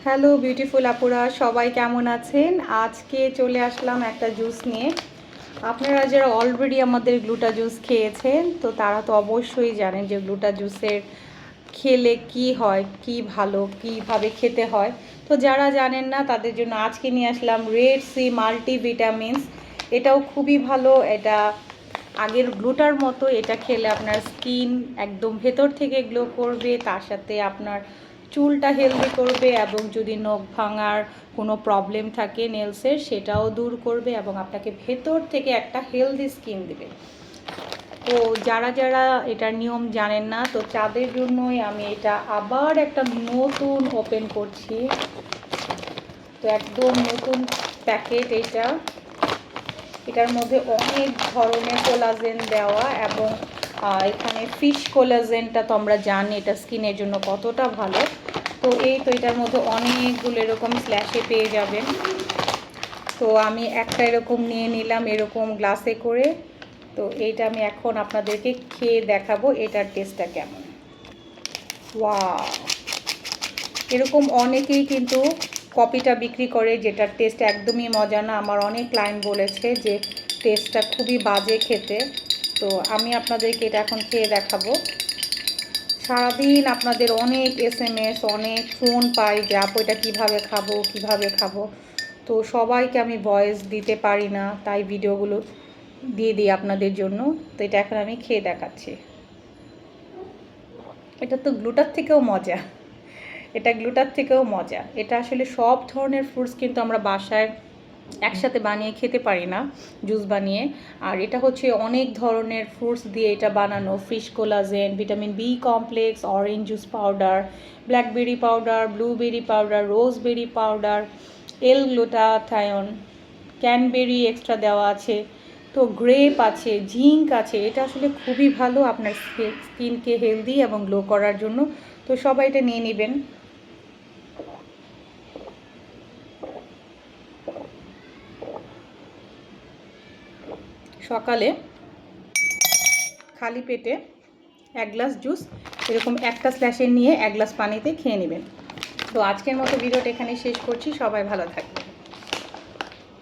Hello beautiful আপুরা, সবাই কেমন আছেন? আজকে চলে আসলাম একটা জুস নিয়ে। আপনারা যারা অলরেডি আমাদের গ্লুটা জুস খেয়েছেন তো তারা তো অবশ্যই জানেন যে গ্লুটা জুসের খেলে কি হয়, কি ভালো, কিভাবে খেতে হয়। তো যারা জানেন না তাদের জন্য আজকে নিয়ে আসলাম রেড সি মাল্টিভিটামিনস। এটাও খুবই ভালো। এটা আগের গ্লুটার মতো, এটা খেলে আপনার স্কিন একদম ভেতর থেকে গ্লো করবে, তার সাথে আপনার চুলটা হেলদি করবে এবং যদি নখ ভাঙার কোনো প্রবলেম থাকে নেলসের সেটাও দূর করবে এবং আপনাকে ভেতর থেকে একটা হেলদি স্কিন দেবে। তো যারা যারা এটার নিয়ম জানেন না তো তাদের জন্যই আমি এটা আবার একটা নতুন ওপেন করছি। তো একদম নতুন প্যাকেট এটা। এটার মধ্যে অনেক ধরনের কোলাজেন দেওয়া এবং এখানে ফিশ কোলাজেনটা তো আমরা জানি এটা স্কিনের জন্য কতটা ভালো। তো এটার মধ্যে অনেকগুলো এরকম স্ল্যাশে পেয়ে যাবেন। তো আমি একটা এরকম নিয়ে নিলাম এরকম গ্লাসে করে। তো এইটা আমি এখন আপনাদেরকে খেয়ে দেখাবো এটার টেস্টটা কেমন। ওয়াও, এরকম অনেকেই কিন্তু কপিটা বিক্রি করে যেটার টেস্ট একদমই মজা না। আমার অনেক ক্লায়েন্ট বলেছে যে টেস্টটা খুবই বাজে খেতে। তো আমি আপনাদেরকে এটা এখন খেয়ে দেখাবো। সারাদিন আপনাদের অনেক SMS, অনেক ফোন পাই যে আপু এটা কীভাবে খাবো কীভাবে খাবো। তো সবাইকে আমি ভয়েস দিতে পারি না, তাই ভিডিওগুলো দিয়ে দিই আপনাদের জন্য। তো এটা এখন আমি খেয়ে দেখাচ্ছি। এটা তো গ্লুটার থেকেও মজা, এটা গ্লুটার থেকেও মজা। এটা আসলে সব ধরনের ফ্রুটস কিন্তু আমরা বাসায় একসাথে বানিয়ে খেতে পারি না জুস বানিয়ে। আর এটা হচ্ছে অনেক ধরনের ফ্রুটস দিয়ে এটা বানানো। Fish collagen, vitamin B complex, orange juice powder, blackberry powder, blueberry powder, raspberry powder, L glutathione, cranberry extra দেওয়া আছে, তো গ্রেপ আছে, জিঙ্ক আছে। এটা আসলে খুবই ভালো আপনার স্কিনকে হেলদি এবং গ্লো করার জন্য। তো সবাই এটা নিয়ে নেবেন। সকালে খালি পেটে এক গ্লাস জুস এরকম একটা স্ল্যাশে নিয়ে এক গ্লাস পানিতে খেয়ে নেবেন। তো আজকের মতো ভিডিওটা এখানে শেষ করছি। সবাই ভালো থাকবেন।